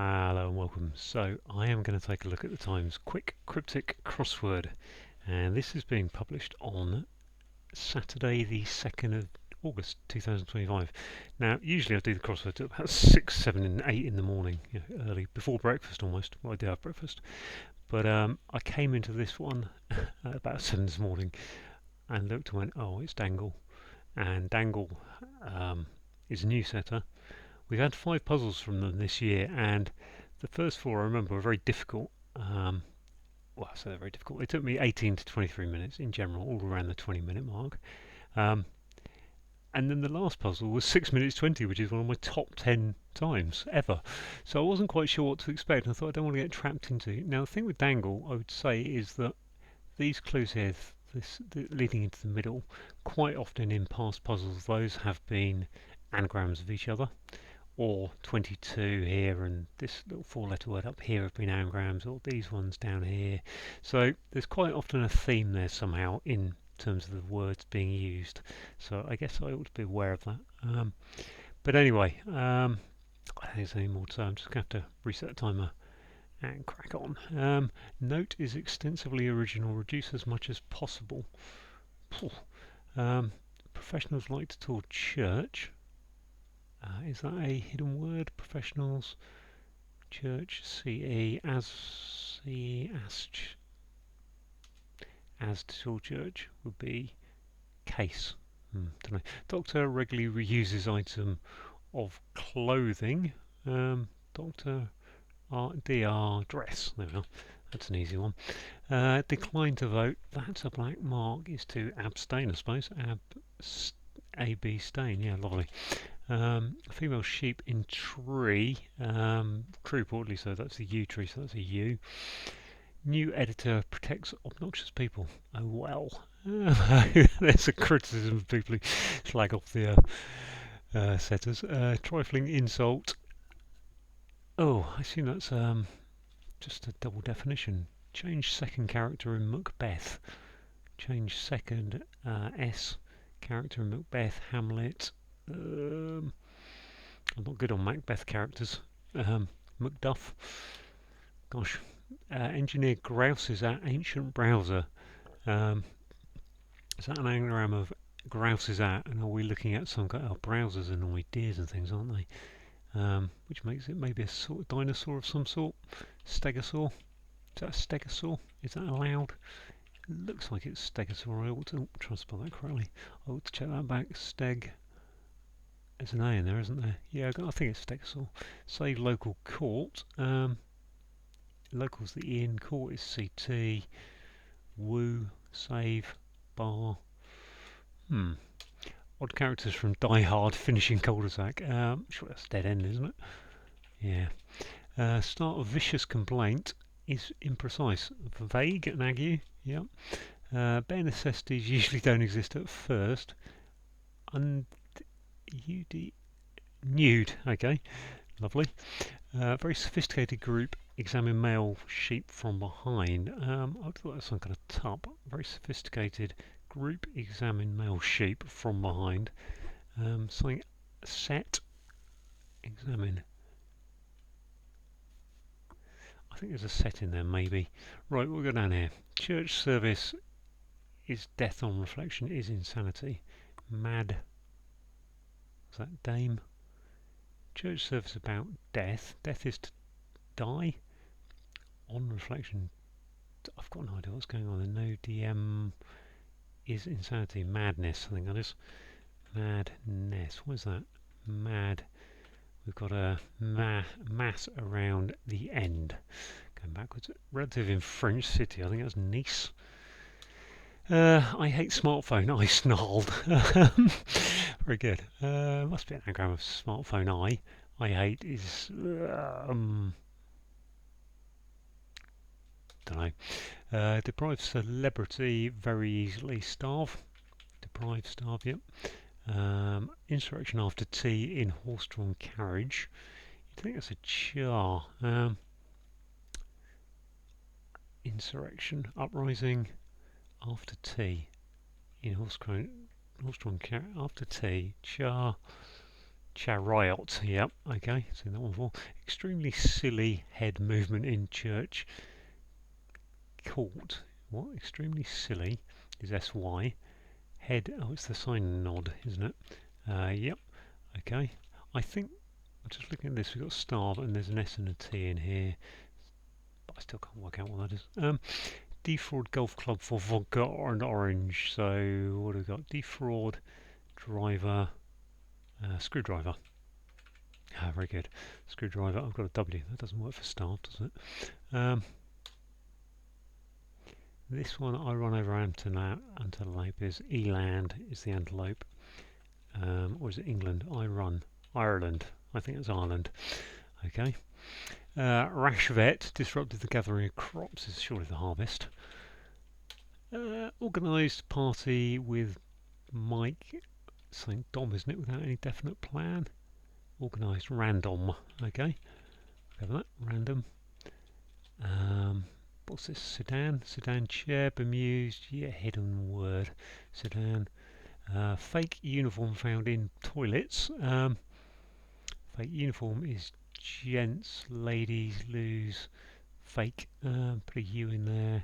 Hello and welcome. So I am going to take a look at the Times quick cryptic crossword, and this is being published on Saturday the 2nd of August 2025. Now usually I do the crossword at about 6, 7 and 8 in the morning, early, before breakfast almost. Well, I do have breakfast, but I came into this one at about 7 this morning and looked and went, oh, it's Dangle. And Dangle is a new setter. We've had 5 puzzles from them this year, and the first 4 I remember were very difficult. Well, I say they're very difficult. It took me 18 to 23 minutes in general, all around the 20-minute mark. Um, and then the last puzzle was 6 minutes 20, which is one of my top 10 times ever. So I wasn't quite sure what to expect, and I thought I don't want to get trapped into it. Now, the thing with Dangle, I would say, is that these clues here, leading into the middle, quite often in past puzzles, those have been anagrams of each other, or 22 here, and this little 4-letter word up here have been anagrams, or these ones down here. So there's quite often a theme there somehow in terms of the words being used. So I guess I ought to be aware of that. But anyway, I don't think there's any more to say. I'm just going to have to reset the timer and crack on. Note is extensively original, reduce as much as possible. Professionals like to talk church. Is that a hidden word? Professionals, church, CE, as to talk church would be case. Don't know. Doctor regularly reuses item of clothing. Doctor DR dress. There we are. That's an easy one. Decline to vote. That's a black mark. Is to abstain, I suppose. AB stain. Yeah, lovely. Female sheep in tree. True reportedly, so that's a U tree, so that's a U. New editor protects obnoxious people. Oh well. There's a criticism of people who slag off the setters. Trifling insult. Oh, I assume that's just a double definition. Change second character in Macbeth. Change second S character in Macbeth. Hamlet. I'm not good on Macbeth characters. Macduff. Gosh. Engineer grouses at ancient browser. Is that an anagram of grouses at? And are we looking at some kind of browsers and ideas and things, aren't they? Which makes it maybe a sort of dinosaur of some sort. Stegosaur. Is that a stegosaur? Is that allowed? It looks like it's stegosaur. I ought to try to spell that correctly. I ought to check that back. Steg. There's an A in there, isn't there? Yeah, I think it's stegosaur. Save local court. Local's the E in, court is CT. Woo. Save. Bar. Odd characters from Die Hard finishing cul-de-sac. Sure, that's dead end, isn't it? Yeah. Start of vicious complaint is imprecise. Vague and ague. Yep. Bare necessities usually don't exist at first. Nude. Okay. Lovely. Very sophisticated group examine male sheep from behind. I thought that was some kind of tup. Very sophisticated group examine male sheep from behind. Something set. Examine. I think there's a set in there, maybe. Right, we'll go down here. Church service is death on reflection, is insanity. Mad. Is that dame? Church service about death. Death is to die. On reflection. I've got no idea what's going on there. No DM is insanity. Madness, I think that is. Madness. What is that? Mad. We've got a mass around the end. Going backwards. Relative in French city. I think that's Nice. I hate smartphone. I snarled. Very good. Must be an anagram of smartphone. I hate is don't know. Deprive celebrity very easily. Starve. Deprive, starve. Yep. Insurrection after tea in horse-drawn carriage. You'd think that's a char. Insurrection, uprising after tea in horse-drawn carriage. After tea, char. Chariot, yep, okay, seen that one before. Extremely silly head movement in church. Court, what? Extremely silly is SY. Head, oh, it's the sign nod, isn't it? Yep, okay. I think, I'm just looking at this, we've got starve and there's an S and a T in here, but I still can't work out what that is. Defraud golf club for vodka and orange. So, what have we got? Defraud, driver, screwdriver. Ah, very good. Screwdriver, I've got a W. That doesn't work for starve, does it? This one, I run over antelope is eland is the antelope. Or is it England? I run Ireland. I think it's Ireland. Okay. Rash vet disrupted the gathering of crops is surely the harvest. Organised party with Mike St. Dom, isn't it? Without any definite plan. Organised random. Okay. Have that. Random. What's this? Sedan? Sedan chair, bemused. Yeah, hidden word. Sedan. Fake uniform found in toilets. Fake uniform is gents, ladies, lose. Fake. Put a U in there.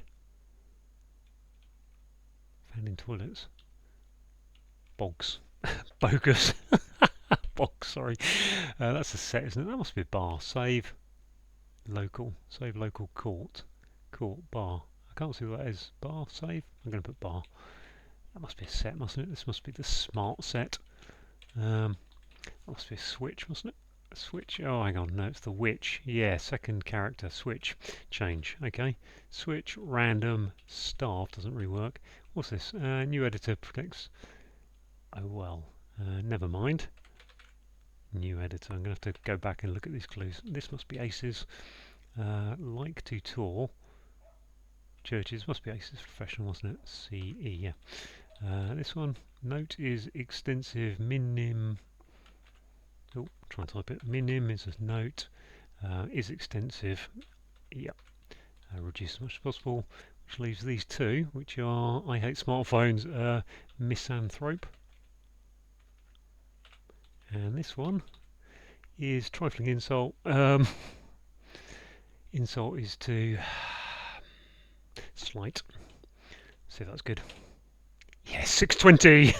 Found in toilets. Bogs. Bogus. Box, sorry. That's a set, isn't it? That must be a bar. Save local. Save local court. Court, bar. I can't see what that is. Bar, save. I'm going to put bar. That must be a set, mustn't it? This must be the smart set. That must be a switch, mustn't it? A switch. Oh, hang on. No, it's the witch. Yeah, second character. Switch. Change. Okay. Switch. Random. Starve. Doesn't really work. What's this? New editor protects. Oh, well. Never mind. New editor. I'm going to have to go back and look at these clues. This must be aces. Like to tour. Churches must be aces. Professional, wasn't it? CE. Yeah. This one. Note is extensive. Minim. Oh, try and type it. Minim is a note. Is extensive. Yep. Reduce as much as possible. Which leaves these two, which are I hate smartphones. Misanthrope. And this one is trifling insult. Insult is to slight. See if that's good. Yes, 620.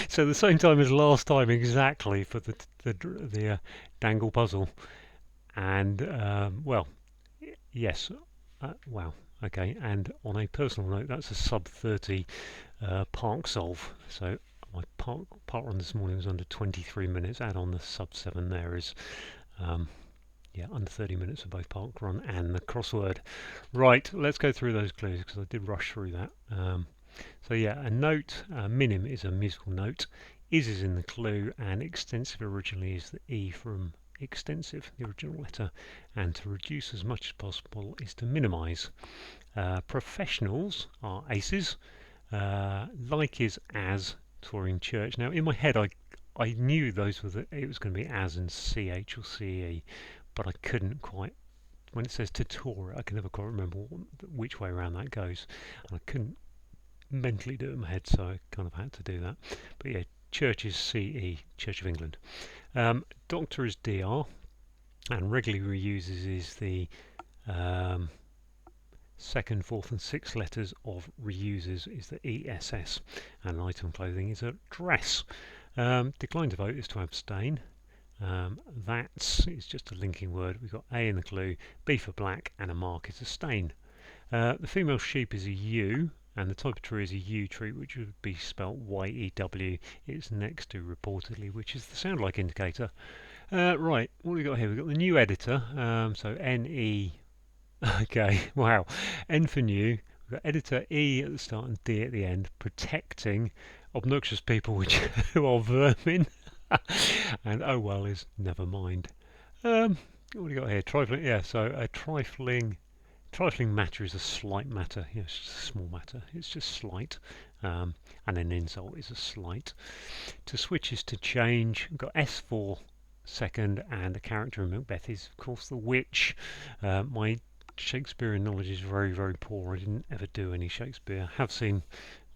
So the same time as last time exactly for the Dangle puzzle. And well, yes. Wow. Okay. And on a personal note, that's a sub 30 park solve. So my park run this morning was under 23 minutes. Add on the sub 7 there is yeah, under 30 minutes for both park run and the crossword. Right, let's go through those clues because I did rush through that. So yeah, a note, minim is a musical note, is in the clue, and extensive originally is the E from extensive, the original letter, and to reduce as much as possible is to minimise. Professionals are aces, like is as, touring church. Now in my head I knew those were it was going to be as and CH or CE, but I couldn't quite. When it says to tour, I can never quite remember which way around that goes, and I couldn't mentally do it in my head, so I kind of had to do that. But yeah, church is CE, Church of England. Doctor is DR, and regularly reuses is the second, fourth, and sixth letters of reuses is the ESS, and item clothing is a dress. Decline to vote is to abstain. That's is just a linking word. We've got A in the clue, B for black, and a mark is a stain. The female sheep is a ewe, and the type of tree is a yew tree, which would be spelt Y-E-W. It's next to reportedly, which is the sound like indicator. Right, what have we got here? We've got the new editor, so N-E. Okay, wow. N for new. We've got editor E at the start and D at the end, protecting obnoxious people which who are vermin. And oh well is never mind. What do we got here? Trifling, yeah. So a trifling matter is a slight matter. Yeah, it's just a small matter. It's just slight. And an insult is a slight. To switch is to change. We've got S for second, and the character in Macbeth is of course the witch. My Shakespearean knowledge is very, very poor. I didn't ever do any Shakespeare. I have seen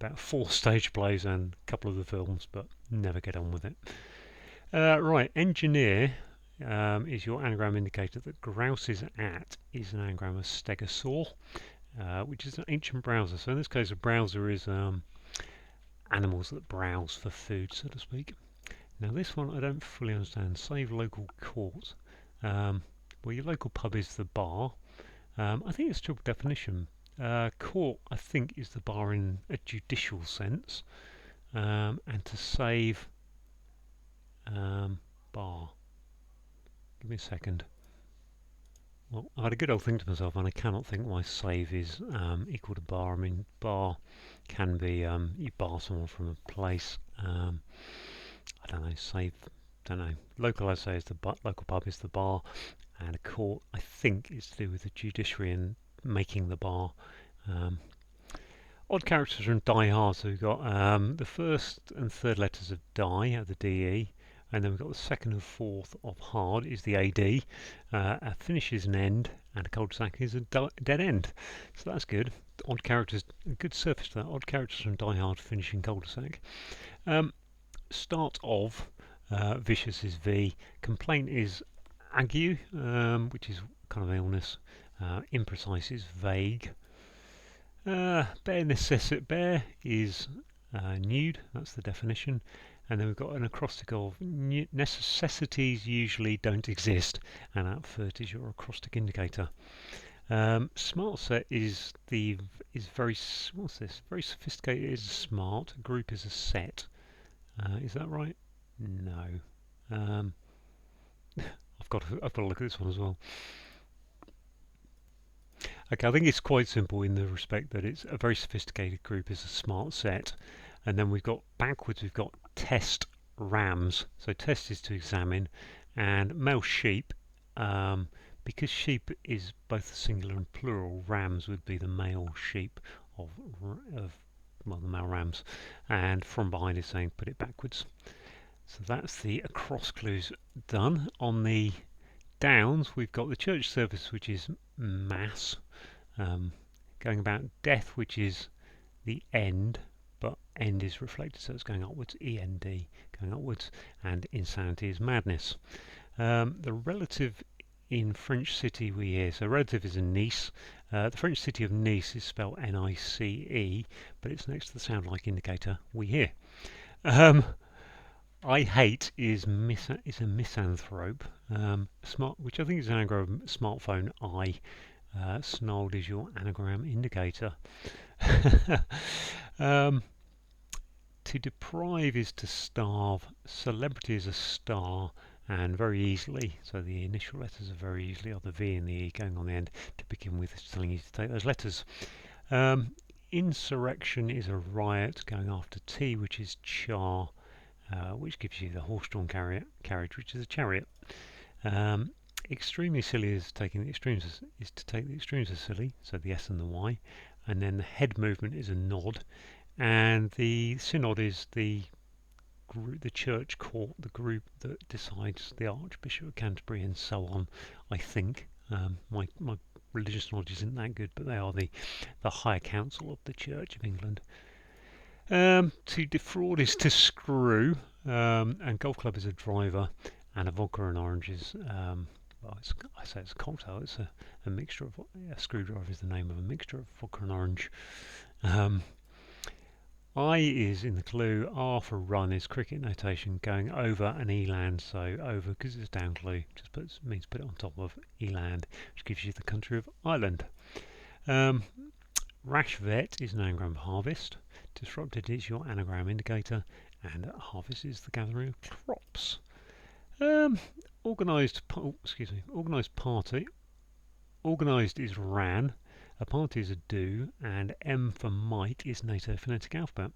about 4 stage plays and a couple of the films, but never get on with it. Right, engineer is your anagram indicator that grouse is at is an anagram of stegosaur, which is an ancient browser. So in this case, a browser is animals that browse for food, so to speak. Now this one I don't fully understand. Save local court. Well, your local pub is the bar. I think it's triple definition. Court, I think, is the bar in a judicial sense. And to save bar. Give me a second. Well, I had a good old think to myself, and I cannot think why save is equal to bar. I mean, bar can be you bar someone from a place. I don't know. Save. Don't know. Local, I say, is the local pub is the bar, and a court, I think, is to do with the judiciary and making the bar. Odd characters from Die Hard. So we've got the first and third letters of die, the DE, and then we've got the second and fourth of hard is the AD. A finish is an end, and a cul-de-sac is a dead end. So that's good. Odd characters, a good surface to that. Odd characters from Die Hard, finishing cul-de-sac. Start of vicious is V. Complaint is ague, which is kind of illness. Imprecise is vague. Bare is nude, that's the definition. And then we've got an acrostic of necessities usually don't exist, and at first is your acrostic indicator. Smart set is very what's this? Very sophisticated is smart. Group is a set. Is that right? No. I've got to look at this one as well. Okay, I think it's quite simple in the respect that it's a very sophisticated group is a smart set, and then we've got backwards we've got test rams. So test is to examine, and male sheep, because sheep is both singular and plural, rams would be the male sheep of well, the male rams, and from behind is saying put it backwards. So that's the across clues done. On the downs we've got the church service, which is mass, going about death, which is the end, but end is reflected, so it's going upwards, END, going upwards, and insanity is madness. The relative in French city we hear, so relative is in Nice. The French city of Nice is spelled Nice, but it's next to the sound like indicator we hear. I hate is a misanthrope. Smart, which I think is an anagram of smartphone. Snarled is your anagram indicator. To deprive is to starve. Celebrity is a star, and very easily. So the initial letters are very easily, or the V and the E going on the end to begin with, it's telling you to take those letters. Insurrection is a riot, going after T, which is char. Which gives you the horse-drawn carriage, which is a chariot. Extremely silly is taking the extremes is to take the extremes as silly, so the S and the Y, and then the head movement is a nod, and the synod is the church court, the group that decides the Archbishop of Canterbury and so on. I think my religious knowledge isn't that good, but they are the higher council of the Church of England. To defraud is to screw, and golf club is a driver, and a vodka and orange is, well, I say it's a cocktail, it's a mixture of, a screwdriver is the name of a mixture of vodka and orange. I is in the clue, R for run is cricket notation, going over an eland, so over, because it's down clue, just means put it on top of eland, which gives you the country of Ireland. Rash vet is an anagram of harvest. Disrupted is your anagram indicator, and harvest is the gathering of crops. Organised party. Organised is ran. A party is a do, and M for might is NATO phonetic alphabet.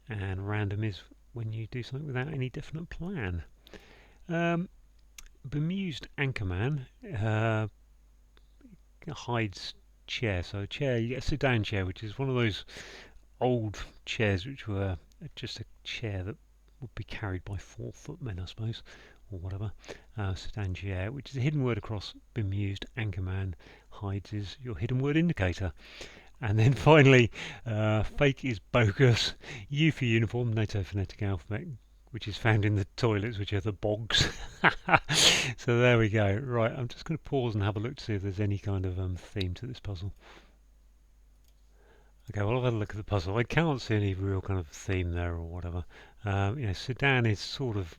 And random is when you do something without any definite plan. Bemused anchorman hides chair. So a chair, you get a sit-down chair, which is one of those old chairs which were just a chair that would be carried by 4 footmen, I suppose, or whatever. Sit-down chair, which is a hidden word across bemused anchorman. Hides is your hidden word indicator. And then finally, fake is bogus. U for uniform, NATO phonetic alphabet, which is found in the toilets, which are the bogs. So there we go. Right, I'm just going to pause and have a look to see if there's any kind of theme to this puzzle. Okay, well, I've had a look at the puzzle. I can't see any real kind of theme there or whatever. Sudan is sort of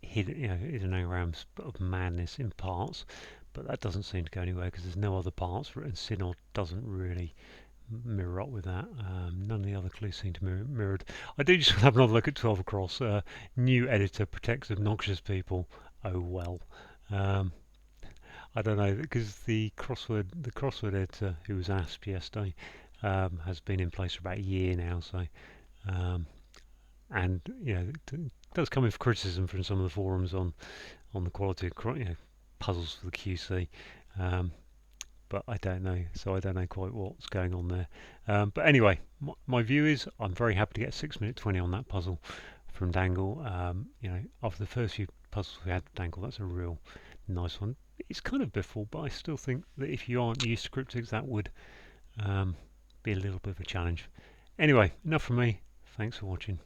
hidden, hidden anagrams of madness in parts, but that doesn't seem to go anywhere because there's no other parts for it, and Synod doesn't really mirror up with that. None of the other clues seem to mirrored. I do just want to have another look at 12 across. New editor protects obnoxious people. Oh well. I don't know, because the crossword editor who was asked yesterday has been in place for about a year now, so and it does come with criticism from some of the forums on the quality of puzzles for the QC. But I don't know, so I don't know quite what's going on there. But anyway, my view is I'm very happy to get 6 minute 20 on that puzzle from Dangle. After the first few puzzles we had with Dangle, that's a real nice one. It's kind of biffle, but I still think that if you aren't used to cryptics, that would be a little bit of a challenge. Anyway, enough from me. Thanks for watching.